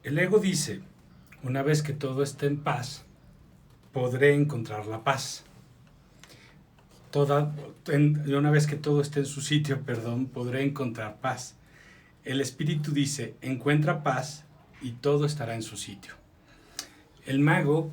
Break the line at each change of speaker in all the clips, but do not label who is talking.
El ego dice, una vez que todo esté en paz, podré encontrar la paz. Una vez que todo esté en su sitio, podré encontrar paz. El espíritu dice, encuentra paz y todo estará en su sitio. El mago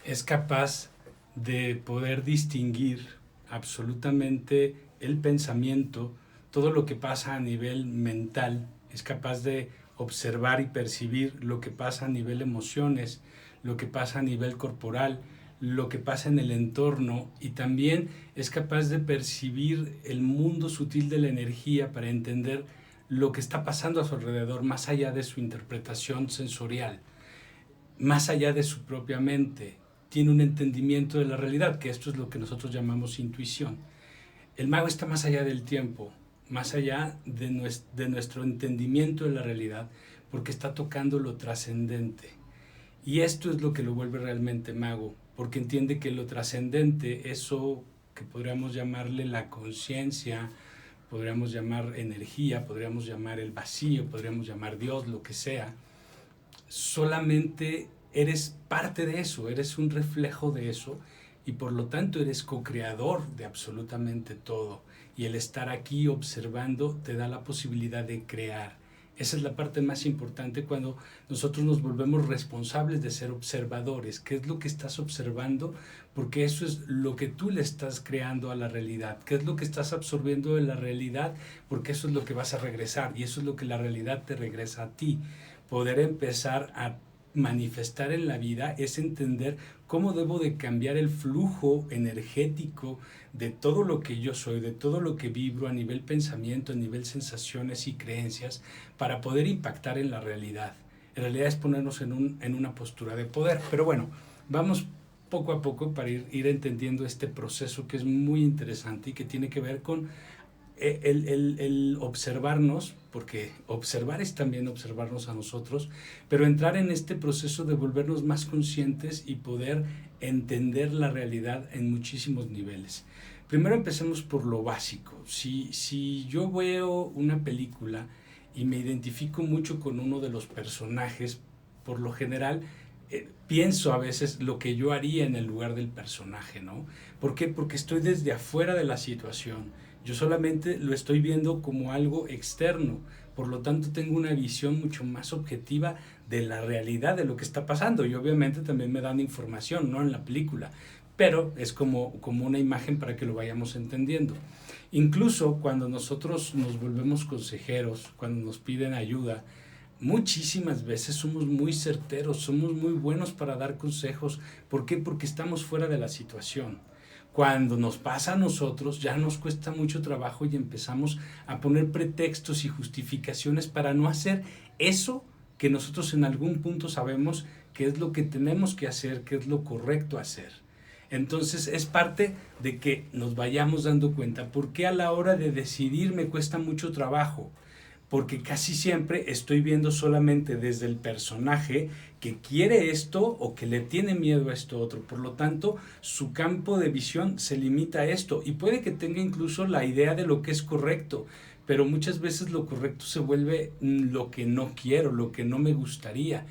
es capaz de poder distinguir absolutamente el pensamiento, todo lo que pasa a nivel mental, es capaz de observar y percibir lo que pasa a nivel emociones, lo que pasa a nivel corporal, lo que pasa en el entorno, y también es capaz de percibir el mundo sutil de la energía para entender lo que está pasando a su alrededor, más allá de su interpretación sensorial, más allá de su propia mente. Tiene un entendimiento de la realidad, que esto es lo que nosotros llamamos intuición. El mago está más allá del tiempo, más allá de nuestro entendimiento de la realidad, porque está tocando lo trascendente. Y esto es lo que lo vuelve realmente mago, porque entiende que lo trascendente, eso que podríamos llamarle la conciencia, podríamos llamar energía, podríamos llamar el vacío, podríamos llamar Dios, lo que sea, solamente eres parte de eso, eres un reflejo de eso, y por lo tanto eres co-creador de absolutamente todo. Y el estar aquí observando te da la posibilidad de crear. Esa es la parte más importante cuando nosotros nos volvemos responsables de ser observadores. ¿Qué es lo que estás observando? Porque eso es lo que tú le estás creando a la realidad. ¿Qué es lo que estás absorbiendo de la realidad? Porque eso es lo que vas a regresar, y eso es lo que la realidad te regresa a ti. Poder empezar a manifestar en la vida es entender cómo debo de cambiar el flujo energético de todo lo que yo soy, de todo lo que vibro a nivel pensamiento, a nivel sensaciones y creencias, para poder impactar en la realidad. En realidad es ponernos en una postura de poder. Pero bueno, vamos poco a poco para ir entendiendo este proceso que es muy interesante y que tiene que ver con el observarnos, porque observar es también observarnos a nosotros, pero entrar en este proceso de volvernos más conscientes y poder entender la realidad en muchísimos niveles. Primero empecemos por lo básico. Si yo veo una película y me identifico mucho con uno de los personajes, por lo general pienso a veces lo que yo haría en el lugar del personaje, ¿no? ¿Por qué? Porque estoy desde afuera de la situación. Yo solamente lo estoy viendo como algo externo. Por lo tanto, tengo una visión mucho más objetiva de la realidad, de lo que está pasando. Y obviamente también me dan información, ¿no? En la película. Pero es como una imagen para que lo vayamos entendiendo. Incluso cuando nosotros nos volvemos consejeros, cuando nos piden ayuda, muchísimas veces somos muy certeros, somos muy buenos para dar consejos. ¿Por qué? Porque estamos fuera de la situación. Cuando nos pasa a nosotros ya nos cuesta mucho trabajo y empezamos a poner pretextos y justificaciones para no hacer eso que nosotros en algún punto sabemos que es lo que tenemos que hacer, que es lo correcto hacer. Entonces es parte de que nos vayamos dando cuenta por qué a la hora de decidir me cuesta mucho trabajo, porque casi siempre estoy viendo solamente desde el personaje que quiere esto o que le tiene miedo a esto otro. Por lo tanto, su campo de visión se limita a esto, y puede que tenga incluso la idea de lo que es correcto, pero muchas veces lo correcto se vuelve lo que no quiero, lo que no me gustaría.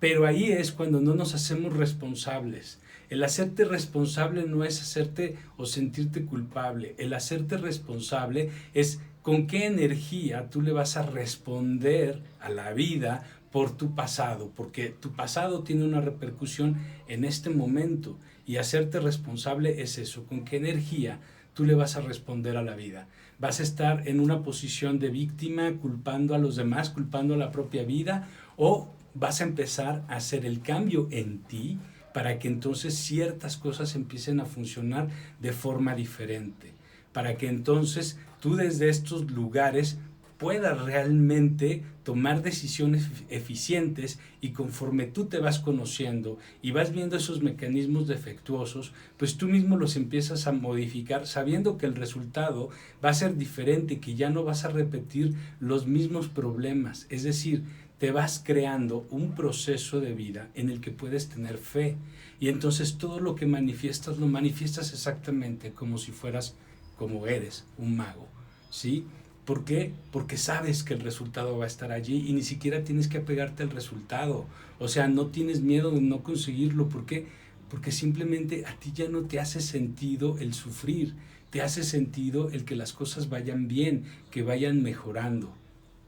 Pero ahí es cuando no nos hacemos responsables. El hacerte responsable no es hacerte o sentirte culpable. El hacerte responsable es con qué energía tú le vas a responder a la vida por tu pasado, porque tu pasado tiene una repercusión en este momento, y hacerte responsable es eso, con qué energía tú le vas a responder a la vida. Vas a estar en una posición de víctima, culpando a los demás, culpando a la propia vida, o vas a empezar a hacer el cambio en ti para que entonces ciertas cosas empiecen a funcionar de forma diferente, para que entonces tú desde estos lugares puedas realmente tomar decisiones eficientes, y conforme tú te vas conociendo y vas viendo esos mecanismos defectuosos, pues tú mismo los empiezas a modificar sabiendo que el resultado va a ser diferente, que ya no vas a repetir los mismos problemas. Es decir, te vas creando un proceso de vida en el que puedes tener fe, y entonces todo lo que manifiestas lo manifiestas exactamente como si fueras, como eres, un mago, ¿sí? ¿Por qué? Porque sabes que el resultado va a estar allí y ni siquiera tienes que apegarte al resultado. O sea, no tienes miedo de no conseguirlo. ¿Por qué? Porque simplemente a ti ya no te hace sentido el sufrir, te hace sentido el que las cosas vayan bien, que vayan mejorando.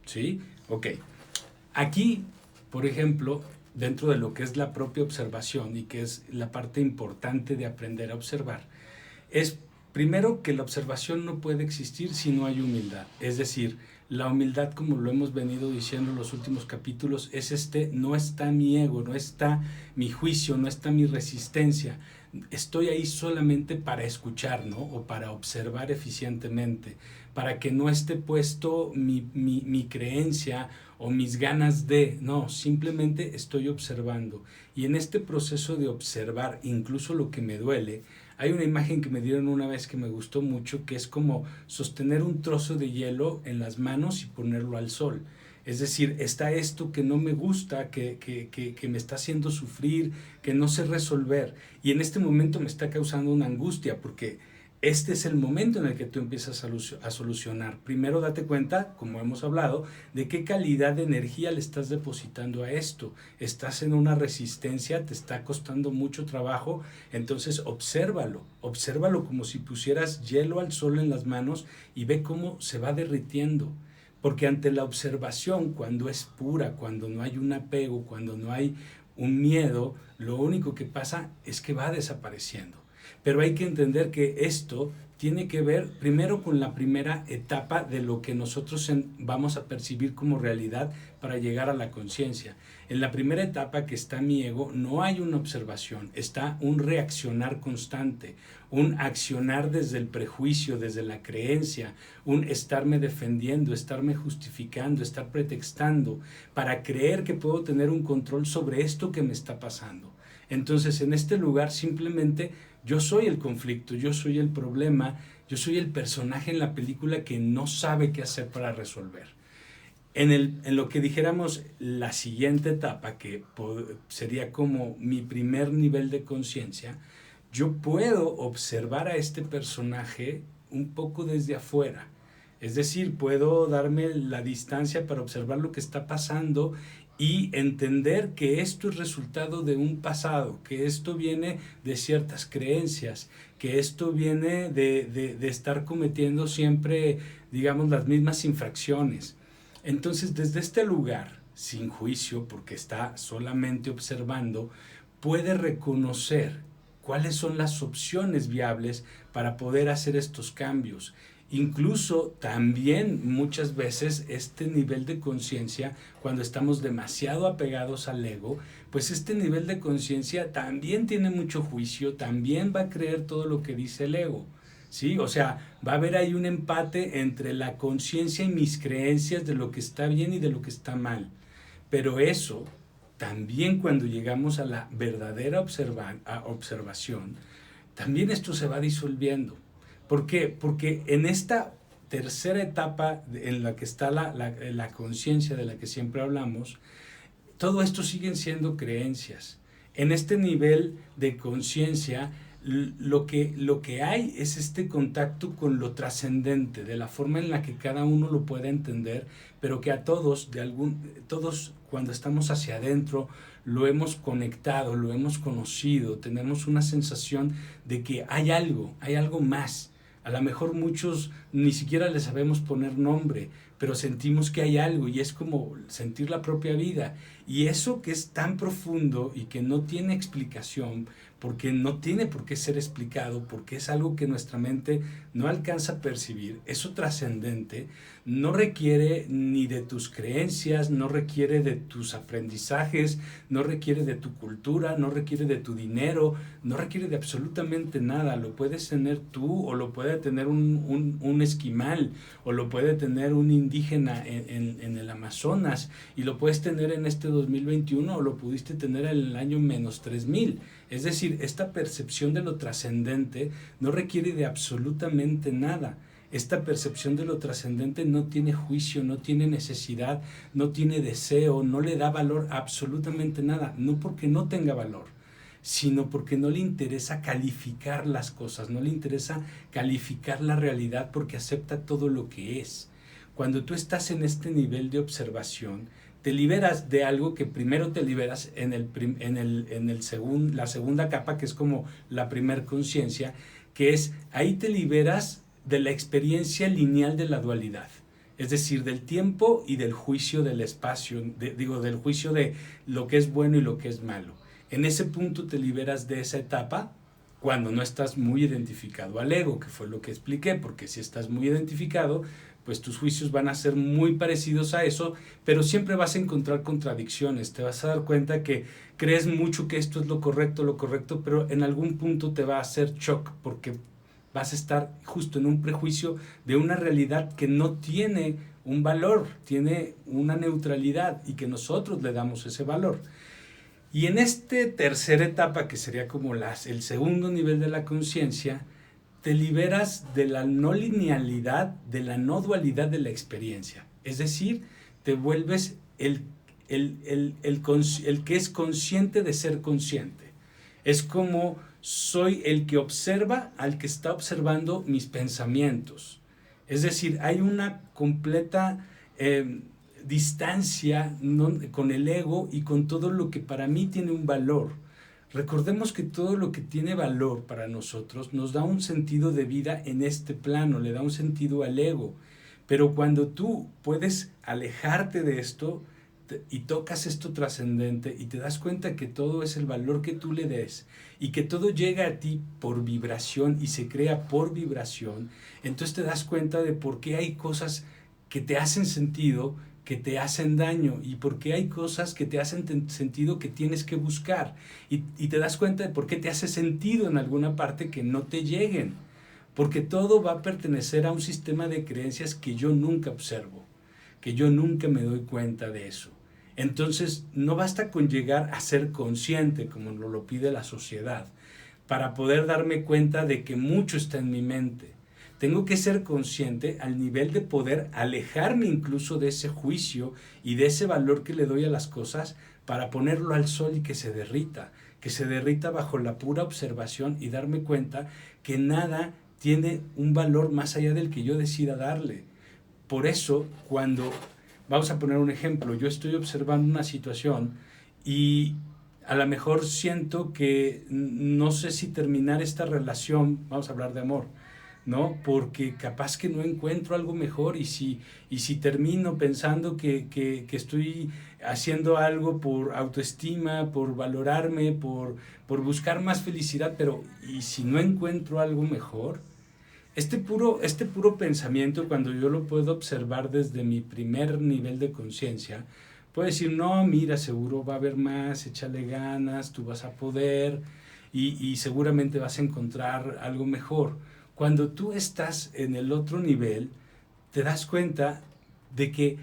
¿Sí? Ok. Aquí, por ejemplo, dentro de lo que es la propia observación y que es la parte importante de aprender a observar, es primero que la observación no puede existir si no hay humildad. Es decir, la humildad, como lo hemos venido diciendo en los últimos capítulos, es no está mi ego, no está mi juicio, no está mi resistencia. Estoy ahí solamente para escuchar, ¿no? O para observar eficientemente, para que no esté puesto mi creencia o mis ganas de, no, simplemente estoy observando. Y en este proceso de observar incluso lo que me duele, hay una imagen que me dieron una vez que me gustó mucho, que es como sostener un trozo de hielo en las manos y ponerlo al sol. Es decir, está esto que no me gusta, que me está haciendo sufrir, que no sé resolver. Y en este momento me está causando una angustia, porque este es el momento en el que tú empiezas a solucionar. Primero date cuenta, como hemos hablado, de qué calidad de energía le estás depositando a esto. Estás en una resistencia, te está costando mucho trabajo, entonces obsérvalo como si pusieras hielo al sol en las manos y ve cómo se va derritiendo. Porque ante la observación, cuando es pura, cuando no hay un apego, cuando no hay un miedo, lo único que pasa es que va desapareciendo. Pero hay que entender que esto tiene que ver primero con la primera etapa de lo que nosotros vamos a percibir como realidad para llegar a la conciencia. En la primera etapa, que está mi ego, no hay una observación, está un reaccionar constante, un accionar desde el prejuicio, desde la creencia, un estarme defendiendo, estarme justificando, estar pretextando para creer que puedo tener un control sobre esto que me está pasando. Entonces, en este lugar simplemente yo soy el conflicto, yo soy el problema, yo soy el personaje en la película que no sabe qué hacer para resolver. En lo que dijéramos la siguiente etapa, que sería como mi primer nivel de conciencia, yo puedo observar a este personaje un poco desde afuera. Es decir, puedo darme la distancia para observar lo que está pasando y entender que esto es resultado de un pasado, que esto viene de ciertas creencias, que esto viene de estar cometiendo siempre, digamos, las mismas infracciones. Entonces, desde este lugar, sin juicio, porque está solamente observando, puede reconocer cuáles son las opciones viables para poder hacer estos cambios. Incluso también muchas veces este nivel de conciencia, cuando estamos demasiado apegados al ego, pues este nivel de conciencia también tiene mucho juicio, también va a creer todo lo que dice el ego. ¿Sí? O sea, va a haber ahí un empate entre la conciencia y mis creencias de lo que está bien y de lo que está mal. Pero eso, también cuando llegamos a la verdadera observación, también esto se va disolviendo. ¿Por qué? Porque en esta tercera etapa en la que está la conciencia de la que siempre hablamos, todo esto siguen siendo creencias. En este nivel de conciencia, lo que hay es este contacto con lo trascendente, de la forma en la que cada uno lo puede entender, pero que a todos, todos cuando estamos hacia adentro, lo hemos conectado, lo hemos conocido, tenemos una sensación de que hay algo más. A lo mejor muchos ni siquiera le sabemos poner nombre, pero sentimos que hay algo y es como sentir la propia vida. Y eso que es tan profundo y que no tiene explicación, porque no tiene por qué ser explicado, porque es algo que nuestra mente no alcanza a percibir, eso trascendente, no requiere ni de tus creencias, no requiere de tus aprendizajes, no requiere de tu cultura, no requiere de tu dinero, no requiere de absolutamente nada. Lo puedes tener tú, o lo puede tener un esquimal, o lo puede tener un indígena en el Amazonas, y lo puedes tener en este 2021, o lo pudiste tener en el año menos 3000. Es decir, esta percepción de lo trascendente no requiere de absolutamente nada. Esta percepción de lo trascendente no tiene juicio, no tiene necesidad, no tiene deseo, no le da valor a absolutamente nada. No porque no tenga valor, sino porque no le interesa calificar las cosas, no le interesa calificar la realidad, porque acepta todo lo que es. cuando tú estás en este nivel de observación, te liberas de algo que primero te liberas la segunda capa, que es como la primer conciencia, que es ahí te liberas de la experiencia lineal de la dualidad. Es decir, del tiempo y del juicio del espacio, del juicio de lo que es bueno y lo que es malo. En ese punto te liberas de esa etapa cuando no estás muy identificado al ego, que fue lo que expliqué, porque si estás muy identificado, pues tus juicios van a ser muy parecidos a eso, pero siempre vas a encontrar contradicciones, te vas a dar cuenta que crees mucho que esto es lo correcto, pero en algún punto te va a hacer shock, porque vas a estar justo en un prejuicio de una realidad que no tiene un valor, tiene una neutralidad y que nosotros le damos ese valor. Y en esta tercera etapa, que sería como el segundo nivel de la conciencia, te liberas de la no linealidad, de la no dualidad de la experiencia. Es decir, te vuelves el que es consciente de ser consciente. Es como soy el que observa al que está observando mis pensamientos. Es decir, hay una completa distancia con el ego y con todo lo que para mí tiene un valor. Recordemos que todo lo que tiene valor para nosotros nos da un sentido de vida en este plano, le da un sentido al ego. Pero cuando tú puedes alejarte de esto y tocas esto trascendente y te das cuenta que todo es el valor que tú le des y que todo llega a ti por vibración y se crea por vibración, entonces te das cuenta de por qué hay cosas que te hacen sentido, que te hacen daño, y por qué hay cosas que te hacen sentido que tienes que buscar, y te das cuenta de por qué te hace sentido en alguna parte que no te lleguen, porque todo va a pertenecer a un sistema de creencias que yo nunca observo, que yo nunca me doy cuenta de eso. Entonces no basta con llegar a ser consciente como nos lo pide la sociedad para poder darme cuenta de que mucho está en mi mente. Tengo que ser consciente al nivel de poder alejarme incluso de ese juicio y de ese valor que le doy a las cosas para ponerlo al sol y que se derrita bajo la pura observación y darme cuenta que nada tiene un valor más allá del que yo decida darle. Por eso, cuando, vamos a poner un ejemplo, yo estoy observando una situación y a lo mejor siento que no sé si terminar esta relación, vamos a hablar de amor, ¿no? Porque capaz que no encuentro algo mejor y si termino pensando que estoy haciendo algo por autoestima, por valorarme, por buscar más felicidad, pero ¿y si no encuentro algo mejor? Este puro pensamiento, cuando yo lo puedo observar desde mi primer nivel de conciencia, puedo decir, no, mira, seguro va a haber más, échale ganas, tú vas a poder y seguramente vas a encontrar algo mejor. Cuando tú estás en el otro nivel, te das cuenta de que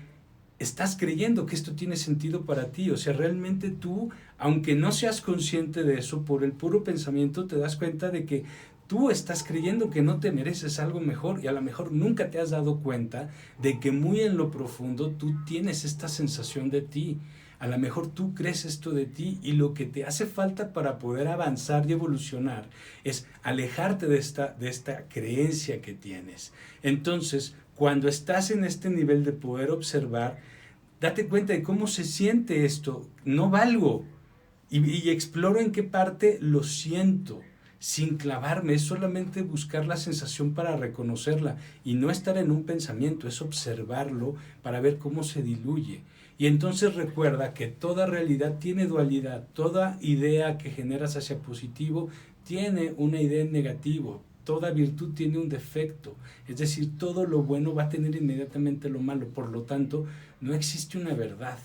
estás creyendo que esto tiene sentido para ti. O sea, realmente tú, aunque no seas consciente de eso, por el puro pensamiento te das cuenta de que tú estás creyendo que no te mereces algo mejor y a lo mejor nunca te has dado cuenta de que muy en lo profundo tú tienes esta sensación de ti. A lo mejor tú crees esto de ti y lo que te hace falta para poder avanzar y evolucionar es alejarte de esta creencia que tienes. Entonces, cuando estás en este nivel de poder observar, date cuenta de cómo se siente esto. No valgo. Y exploro en qué parte lo siento. Sin clavarme, es solamente buscar la sensación para reconocerla y no estar en un pensamiento, es observarlo para ver cómo se diluye. Y entonces recuerda que toda realidad tiene dualidad, toda idea que generas hacia positivo tiene una idea en negativo, toda virtud tiene un defecto, es decir, todo lo bueno va a tener inmediatamente lo malo, por lo tanto, no existe una verdad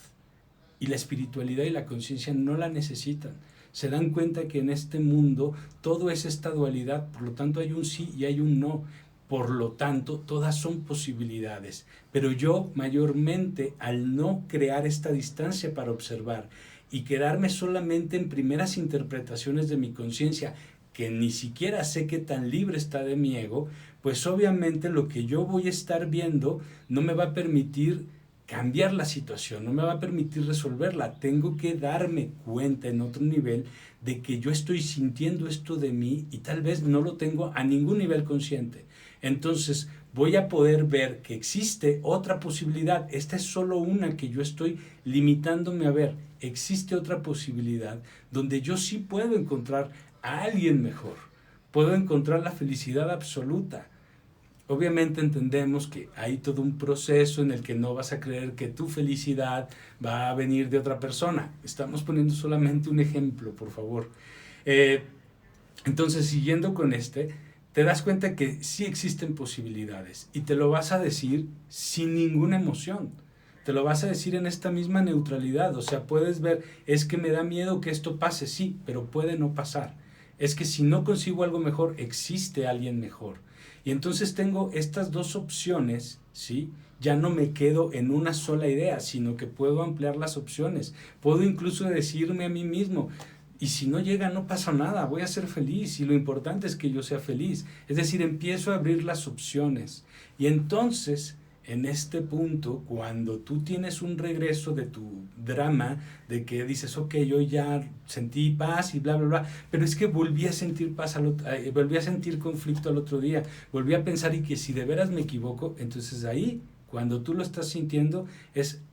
y la espiritualidad y la conciencia no la necesitan. Se dan cuenta que en este mundo todo es esta dualidad, por lo tanto hay un sí y hay un no, por lo tanto todas son posibilidades, pero yo mayormente al no crear esta distancia para observar y quedarme solamente en primeras interpretaciones de mi conciencia, que ni siquiera sé qué tan libre está de mi ego, pues obviamente lo que yo voy a estar viendo no me va a permitir cambiar la situación, no me va a permitir resolverla. Tengo que darme cuenta en otro nivel de que yo estoy sintiendo esto de mí y tal vez no lo tengo a ningún nivel consciente. Entonces voy a poder ver que existe otra posibilidad. Esta es solo una que yo estoy limitándome a ver. Existe otra posibilidad donde yo sí puedo encontrar a alguien mejor. Puedo encontrar la felicidad absoluta. Obviamente entendemos que hay todo un proceso en el que no vas a creer que tu felicidad va a venir de otra persona. Estamos poniendo solamente un ejemplo, por favor. Entonces, siguiendo con te das cuenta que sí existen posibilidades y te lo vas a decir sin ninguna emoción. Te lo vas a decir en esta misma neutralidad. O sea, puedes ver, es que me da miedo que esto pase, sí, pero puede no pasar. Es que si no consigo algo mejor, existe alguien mejor. Y entonces tengo estas dos opciones, ¿sí? Ya no me quedo en una sola idea, sino que puedo ampliar las opciones. Puedo incluso decirme a mí mismo, y si no llega, no pasa nada, voy a ser feliz y lo importante es que yo sea feliz. Es decir, empiezo a abrir las opciones. Y entonces, en este punto, cuando tú tienes un regreso de tu drama, de que dices, ok, yo ya sentí paz y bla, bla, bla, pero es que volví a sentir paz, volví a sentir conflicto al otro día, volví a pensar y que si de veras me equivoco, entonces ahí, cuando tú lo estás sintiendo,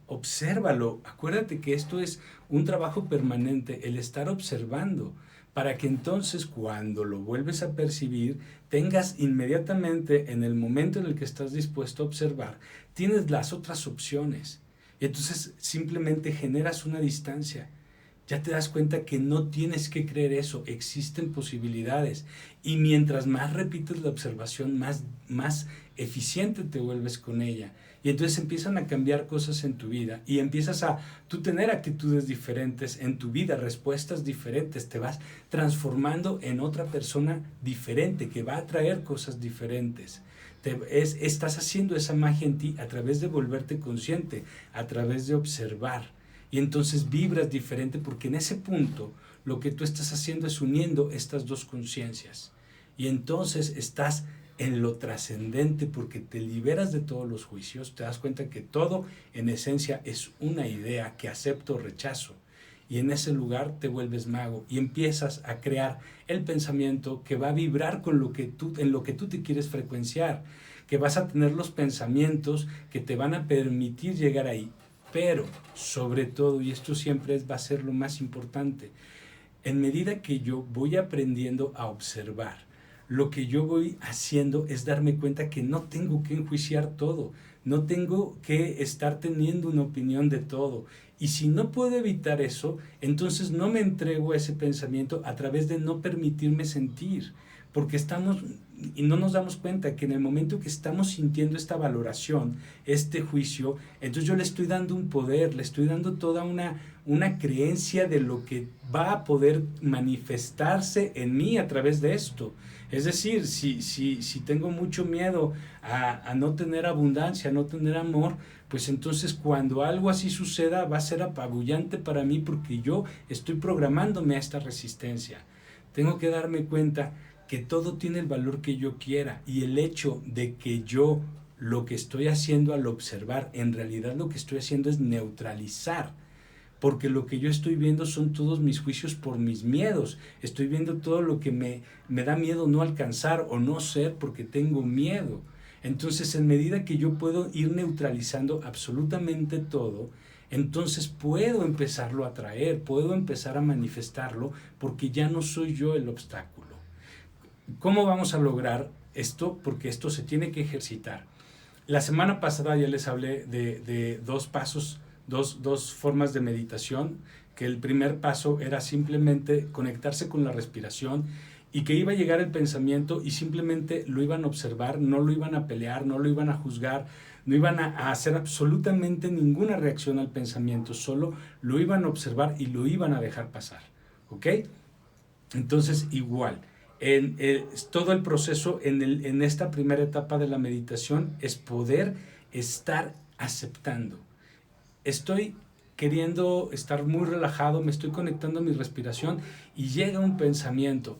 obsérvalo. Acuérdate que esto es un trabajo permanente, el estar observando, para que entonces cuando lo vuelves a percibir, tengas inmediatamente en el momento en el que estás dispuesto a observar, tienes las otras opciones. Y entonces simplemente generas una distancia. Ya te das cuenta que no tienes que creer eso, existen posibilidades. Y mientras más repites la observación, más eficiente te vuelves con ella. Y entonces empiezan a cambiar cosas en tu vida y empiezas a tú tener actitudes diferentes en tu vida, respuestas diferentes, te vas transformando en otra persona diferente que va a traer cosas diferentes. Estás haciendo esa magia en ti a través de volverte consciente, a través de observar. Y entonces vibras diferente porque en ese punto lo que tú estás haciendo es uniendo estas dos conciencias. Y entonces estás en lo trascendente porque te liberas de todos los juicios, te das cuenta que todo en esencia es una idea que acepto o rechazo. Y en ese lugar te vuelves mago y empiezas a crear el pensamiento que va a vibrar con en lo que tú te quieres frecuenciar, que vas a tener los pensamientos que te van a permitir llegar ahí. Pero, sobre todo, y esto siempre va a ser lo más importante, en medida que yo voy aprendiendo a observar, lo que yo voy haciendo es darme cuenta que no tengo que enjuiciar todo, no tengo que estar teniendo una opinión de todo. Y si no puedo evitar eso, entonces no me entrego a ese pensamiento a través de no permitirme sentir, porque estamos y no nos damos cuenta que en el momento que estamos sintiendo esta valoración, este juicio, entonces yo le estoy dando un poder, le estoy dando toda una creencia de lo que va a poder manifestarse en mí a través de esto. Es decir, si tengo mucho miedo a no tener abundancia, a no tener amor, pues entonces cuando algo así suceda va a ser apabullante para mí porque yo estoy programándome a esta resistencia. Tengo que darme cuenta que todo tiene el valor que yo quiera y el hecho de que yo lo que estoy haciendo al observar, en realidad lo que estoy haciendo es neutralizar, porque lo que yo estoy viendo son todos mis juicios por mis miedos, estoy viendo todo lo que me da miedo no alcanzar o no ser porque tengo miedo. Entonces, en medida que yo puedo ir neutralizando absolutamente todo, entonces puedo empezarlo a traer, puedo empezar a manifestarlo porque ya no soy yo el obstáculo. ¿Cómo vamos a lograr esto? Porque esto se tiene que ejercitar. La semana pasada ya les hablé de dos pasos, dos formas de meditación, que el primer paso era simplemente conectarse con la respiración y que iba a llegar el pensamiento y simplemente lo iban a observar, no lo iban a pelear, no lo iban a juzgar, no iban a hacer absolutamente ninguna reacción al pensamiento, solo lo iban a observar y lo iban a dejar pasar. ¿Ok? Entonces, igual. Todo el proceso en esta primera etapa de la meditación es poder estar aceptando. Estoy queriendo estar muy relajado, me estoy conectando a mi respiración y llega un pensamiento.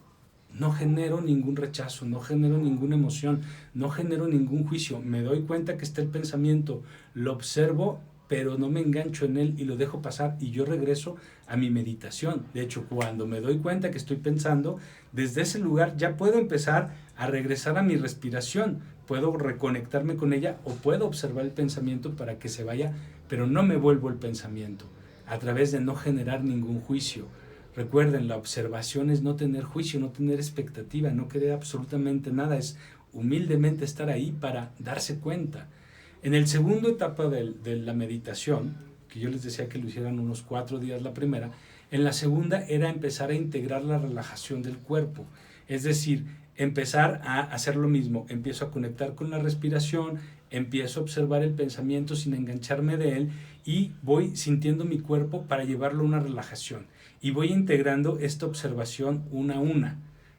No genero ningún rechazo, no genero ninguna emoción, no genero ningún juicio. Me doy cuenta que está el pensamiento, lo observo, pero no me engancho en él y lo dejo pasar y yo regreso a mi meditación. De hecho, cuando me doy cuenta que estoy pensando, desde ese lugar ya puedo empezar a regresar a mi respiración, puedo reconectarme con ella o puedo observar el pensamiento para que se vaya, pero no me vuelvo el pensamiento, a través de no generar ningún juicio. Recuerden, la observación es no tener juicio, no tener expectativa, no querer absolutamente nada, es humildemente estar ahí para darse cuenta. En el segundo etapa de la meditación, que yo les decía que lo hicieran unos 4 días la primera, en la segunda era empezar a integrar la relajación del cuerpo, es decir, empezar a hacer lo mismo, empiezo a conectar con la respiración, empiezo a observar el pensamiento sin engancharme de él y voy sintiendo mi cuerpo para llevarlo a una relajación y voy integrando esta observación una a una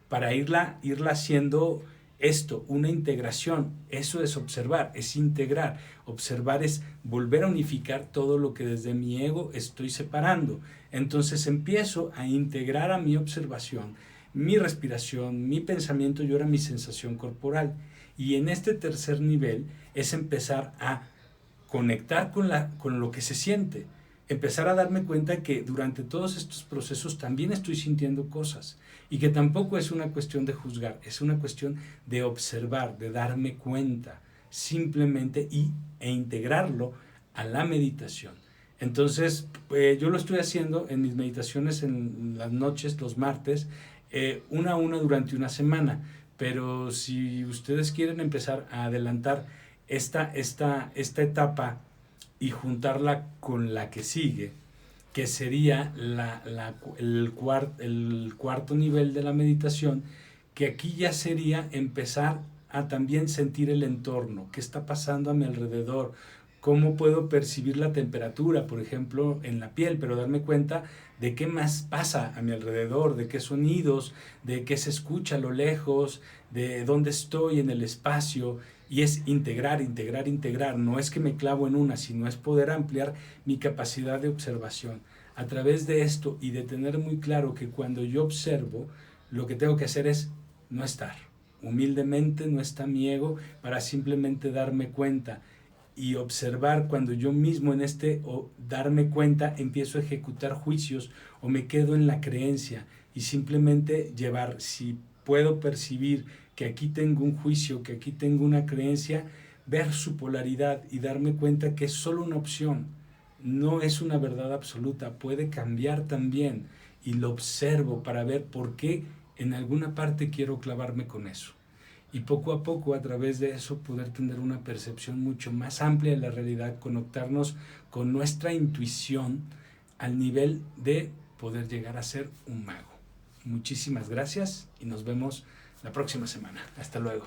para irla haciendo esto, una integración. Eso es observar, es integrar. Observar es volver a unificar todo lo que desde mi ego estoy separando. Entonces empiezo a integrar a mi observación mi respiración, mi pensamiento y ahora mi sensación corporal. Y en este tercer nivel es empezar a conectar con lo que se siente, empezar a darme cuenta que durante todos estos procesos también estoy sintiendo cosas y que tampoco es una cuestión de juzgar, es una cuestión de observar, de darme cuenta simplemente e integrarlo a la meditación. Entonces, yo lo estoy haciendo en mis meditaciones en las noches, los martes, una a una durante una semana, pero si ustedes quieren empezar a adelantar esta etapa y juntarla con la que sigue, que sería el cuarto nivel de la meditación, que aquí ya sería empezar a también sentir el entorno, qué está pasando a mi alrededor, cómo puedo percibir la temperatura, por ejemplo, en la piel, pero darme cuenta de qué más pasa a mi alrededor, de qué sonidos, de qué se escucha a lo lejos, de dónde estoy en el espacio, y es integrar, integrar, integrar. No es que me clavo en una, sino es poder ampliar mi capacidad de observación. A través de esto y de tener muy claro que cuando yo observo, lo que tengo que hacer es no estar. Humildemente no está mi ego para simplemente darme cuenta y observar cuando yo mismo en o darme cuenta empiezo a ejecutar juicios o me quedo en la creencia y simplemente llevar, si puedo percibir que aquí tengo un juicio, que aquí tengo una creencia, ver su polaridad y darme cuenta que es solo una opción, no es una verdad absoluta, puede cambiar también y lo observo para ver por qué en alguna parte quiero clavarme con eso. Y poco a poco, a través de eso, poder tener una percepción mucho más amplia de la realidad, conectarnos con nuestra intuición al nivel de poder llegar a ser un mago. Muchísimas gracias y nos vemos la próxima semana. Hasta luego.